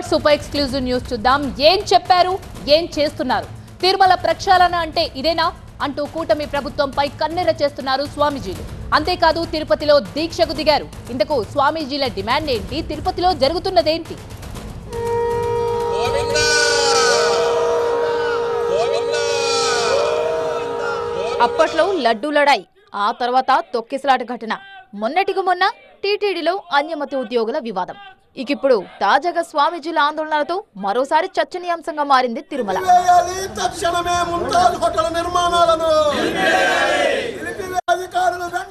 Super exclusive news చూద్దాం. ఏం చెప్పారు, ఏం చేస్తున్నారు? తిరుమల ప్రక్షాళన అంటే ఇదేనా అంటూ కూటమి ప్రభుత్వంపై కన్నెర చేస్తున్నారు స్వామీజీలు. అంతేకాదు తిరుపతిలో దీక్షకు దిగారు. ఇంతకు స్వామీజీల డిమాండ్ ఏంటి, తిరుపతిలో జరుగుతున్నదేంటి? అప్పట్లో లడ్డూ లడాయి, ఆ తర్వాత తొక్కిసలాట ఘటన, మొన్నటికి మొన్న టీటీడీలో అన్యమతి ఉద్యోగుల వివాదం. ఇకిప్పుడు తాజాగా స్వామీజీల ఆందోళనలతో మరోసారి చర్చనీయాంశంగా మారింది తిరుమల.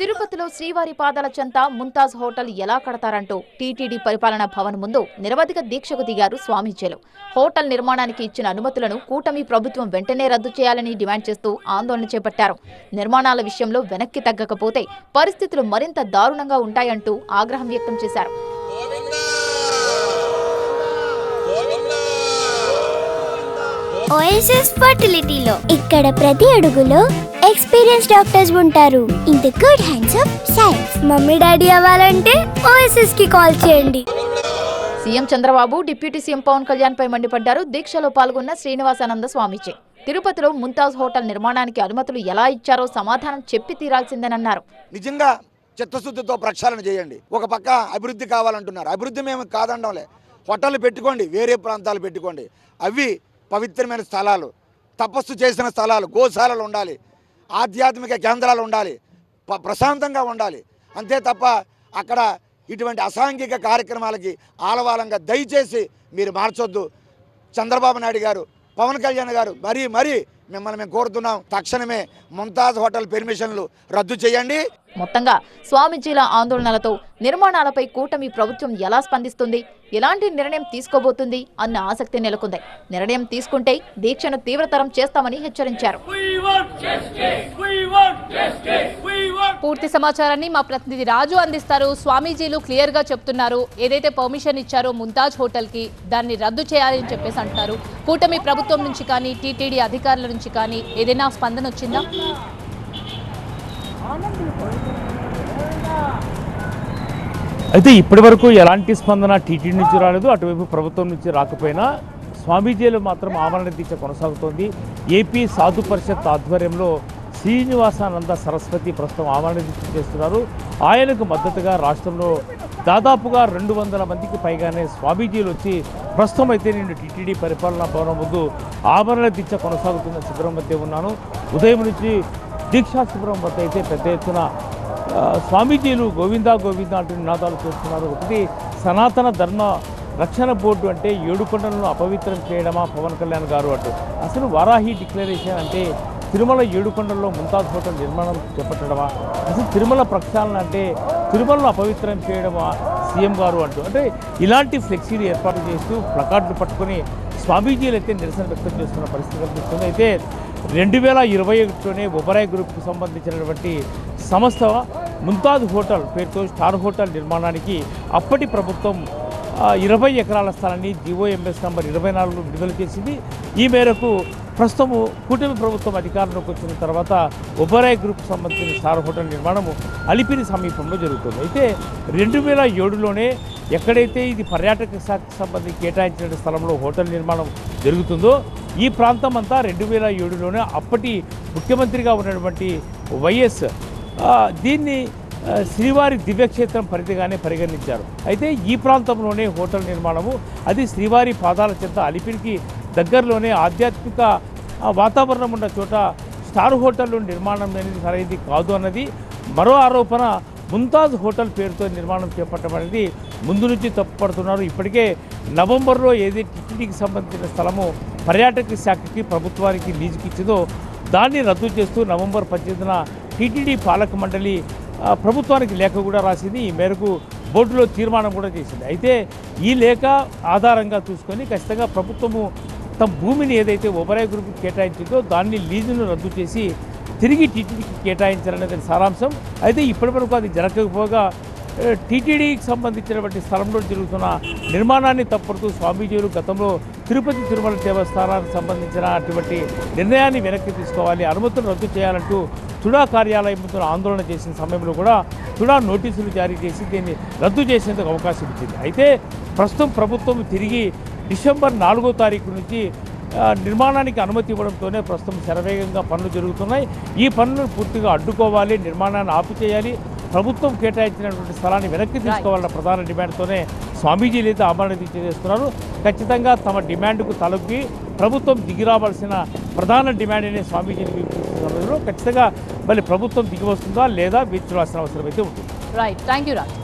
తిరుపతిలో శ్రీవారి పాదాల చెంత ముంతాజ్ హోటల్ ఎలా కడతారంటూ టీటీడీ పరిపాలనా భవన్ ముందు నిరవధిక దీక్షకు దిగారు స్వామీజీలు. హోటల్ నిర్మాణానికి ఇచ్చిన అనుమతులను కూటమి ప్రభుత్వం వెంటనే రద్దు చేయాలని డిమాండ్ చేస్తూ ఆందోళన చేపట్టారు. నిర్మాణాల విషయంలో వెనక్కి తగ్గకపోతే పరిస్థితులు మరింత దారుణంగా ఉంటాయంటూ ఆగ్రహం వ్యక్తం చేశారు. ఓఎస్ఎస్ ఫర్టిలిటీలో ఇక్కడ ప్రతి అడుగులో ఎక్స్పీరియన్స్ డాక్టర్స్ ఉంటారు. In the good hands of science. Mummy daddy అవ్వాలంటే ఓఎస్ఎస్ కి కాల్ చేయండి. CM Chandrababu, deputy CM Pawan Kalyan పై మండిపడ్డారు. దీక్షలో పాల్గొన్న శ్రీనివాసానంద స్వామీజీ తిరుపతిలో ముంతాజ్ హోటల్ నిర్మాణానికి అనుమతులు ఎలా ఇచ్చారో సమాధానం చెప్పి తీరాల్సిందేనన్నారు. నిజంగా చిత్తశుద్ధితో ప్రక్షాళన చేయండి. ఒక పక్క అభివృద్ధి కావాలంటున్నారు. అభివృద్ధి మేము కాదండంలే. హోటళ్ళు పెట్టుకోండి, వేరే ప్రాంతాలు పెట్టుకోండి. అవి పవిత్రమైన స్థలాలు, తపస్సు చేసిన స్థలాలు, గోశాలలు ఉండాలి, ఆధ్యాత్మిక కేంద్రాలు ఉండాలి, ప్రశాంతంగా ఉండాలి. అంతే తప్ప అక్కడ ఇటువంటి అసాంఘిక కార్యక్రమాలకి ఆలవాలంగా దయచేసి మీరు మార్చొద్దు. చంద్రబాబు నాయుడు గారు, పవన్ కళ్యాణ్ గారు మరీ మిమ్మల్ని మేము కోరుతున్నాం. తక్షణమే ముంతాజ్ హోటల్ పెర్మిషన్లు రద్దు చేయండి. మొత్తంగా స్వామీజీల ఆందోళనలతో నిర్మాణాలపై కూటమి ప్రభుత్వం ఎలా స్పందిస్తుంది, ఎలాంటి నిర్ణయం తీసుకోబోతుంది అన్న ఆసక్తి నెలకొంది. నిర్ణయం తీసుకుంటే దీక్షను తీవ్రతరం చేస్తామని హెచ్చరించారు. పూర్తి సమాచారాన్ని మా ప్రతినిధి రాజు అందిస్తారు. స్వామీజీలు క్లియర్ గా చెప్తున్నారు, ఏదైతే పర్మిషన్ ఇచ్చారో ముంతాజ్ హోటల్ కి దాన్ని రద్దు చేయాలని చెప్పేసి అంటారు. కూటమి ప్రభుత్వం నుంచి కానీ టీటీడీ అధికారుల నుంచి కానీ ఏదైనా స్పందన వచ్చిందా? అయితే ఇప్పటి వరకు ఎలాంటి స్పందన టీటీడీ నుంచి రాలేదు, అటువైపు ప్రభుత్వం నుంచి రాకపోయినా స్వామీజీలు మాత్రం ఆమరణ దీక్ష కొనసాగుతోంది. ఏపీ సాధు పరిషత్ ఆధ్వర్యంలో శ్రీనివాసానంద సరస్వతి ప్రస్తుతం ఆమరణ దీక్ష చేస్తున్నారు. ఆయనకు మద్దతుగా రాష్ట్రంలో దాదాపుగా 200 మందికి పైగానే స్వామీజీలు వచ్చి ప్రస్తుతం అయితే నేను టీటీడీ పరిపాలనా భవనం ముందు ఆమరణ దీక్ష కొనసాగుతున్న శిబిరం మధ్య ఉన్నాను. ఉదయం నుంచి దీక్షా శిబిరం వద్ద అయితే పెద్ద ఎత్తున స్వామీజీలు గోవిందా గోవిందా అంటూ నినాదాలు చేస్తున్నారు. ఒకటి సనాతన ధర్మ రక్షణ బోర్డు అంటే 7 కొండలను అపవిత్రం చేయడమా పవన్ కళ్యాణ్ గారు అంటూ. అసలు వారాహి డిక్లరేషన్ అంటే తిరుమల 7 కొండల్లో ముంతాజ్ హోటల్ నిర్మాణం చేపట్టడమా, అసలు తిరుమల ప్రక్షాళన అంటే తిరుమలను అపవిత్రం చేయడమా సీఎం గారు అంటూ. అంటే ఇలాంటి ఫ్లెక్సీలు ఏర్పాటు చేస్తూ ప్లకార్డులు పట్టుకొని స్వామీజీలు అయితే నిరసన వ్యక్తం చేస్తున్న పరిస్థితి కనిపిస్తుంది. అయితే 2021లోనే ఒబరాయ్ గ్రూప్కు సంబంధించినటువంటి సంస్థ ముంతాజ్ హోటల్ పేరుతో స్టార్ హోటల్ నిర్మాణానికి అప్పటి ప్రభుత్వం 20 ఎకరాల స్థలాన్ని జీఓఎంఎస్ నంబర్ 24 విడుదల చేసింది. ఈ మేరకు ప్రస్తుతము కూటమి ప్రభుత్వం అధికారంలోకి వచ్చిన తర్వాత ఒబరాయ్ గ్రూప్కు సంబంధించిన స్టార్ హోటల్ నిర్మాణము అలిపిరి సమీపంలో జరుగుతుంది. అయితే 2007లోనే ఎక్కడైతే ఇది పర్యాటక శాఖకు సంబంధించి కేటాయించిన స్థలంలో హోటల్ నిర్మాణం జరుగుతుందో ఈ ప్రాంతం అంతా 2007లోనే అప్పటి ముఖ్యమంత్రిగా ఉన్నటువంటి వైఎస్ దీన్ని శ్రీవారి దివ్యక్షేత్రం పరిధిగానే పరిగణించారు. అయితే ఈ ప్రాంతంలోనే హోటల్ నిర్మాణము, అది శ్రీవారి పాదాల చెంత అలిపిరికి దగ్గరలోనే ఆధ్యాత్మిక వాతావరణం ఉన్న చోట స్టార్ హోటల్ నిర్మాణం అనేది సరైనది కాదు అన్నది మరో ఆరోపణ. ముంతాజ్ హోటల్ పేరుతో నిర్మాణం చేపట్టడం అనేది ముందు నుంచి తప్పుపడుతున్నారు. ఇప్పటికే నవంబర్లో ఏదైతే టీటీడీకి సంబంధించిన స్థలము పర్యాటక శాఖకి ప్రభుత్వానికి లీజుకి ఇచ్చిందో దాన్ని రద్దు చేస్తూ నవంబర్ 18న టీటీడీ పాలక మండలి ప్రభుత్వానికి లేఖ కూడా రాసింది. ఈ మేరకు బోర్డులో తీర్మానం కూడా చేసింది. అయితే ఈ లేఖ ఆధారంగా చూసుకొని ఖచ్చితంగా ప్రభుత్వము తమ భూమిని ఏదైతే ఒబరాయ్ గ్రూప్కి కేటాయించిందో దాన్ని లీజును రద్దు చేసి తిరిగి టీటీడీకి కేటాయించాలనేది సారాంశం. అయితే ఇప్పటివరకు అది జరగకపోగా టీటీడీకి సంబంధించినటువంటి స్థలంలో జరుగుతున్న నిర్మాణాన్ని తప్పుడుతూ స్వామీజీలు గతంలో తిరుపతి తిరుమల దేవస్థానానికి సంబంధించిన అటువంటి నిర్ణయాన్ని వెనక్కి తీసుకోవాలి, అనుమతులు రద్దు చేయాలంటూ తుడా కార్యాలయం ముందు ఆందోళన చేసిన సమయంలో కూడా తుడా నోటీసులు జారీ చేసి దీన్ని రద్దు చేసేందుకు అవకాశం ఇచ్చింది. అయితే ప్రస్తుతం ప్రభుత్వం తిరిగి డిసెంబర్ 4వ తారీఖు నుంచి నిర్మాణానికి అనుమతి ఇవ్వడంతోనే ప్రస్తుతం శరవేగంగా పనులు జరుగుతున్నాయి. ఈ పనులను పూర్తిగా అడ్డుకోవాలి, నిర్మాణాన్ని ఆపు చేయాలి, ప్రభుత్వం కేటాయించినటువంటి స్థలాన్ని వెనక్కి తీసుకోవాలన్న ప్రధాన డిమాండ్తోనే స్వామీజీలు అయితే ఆమరణ దీక్ష చేస్తున్నారు. ఖచ్చితంగా తమ డిమాండ్కు తలొగ్గి ప్రభుత్వం దిగిరావాల్సిన ప్రధాన డిమాండ్ అనే స్వామీజీలు వినిపిస్తున్న ఖచ్చితంగా మళ్ళీ ప్రభుత్వం దిగి వస్తుందా లేదా వేచి చూడాల్సిన అవసరం అయితే ఉంటుంది. Right, thank you Raj.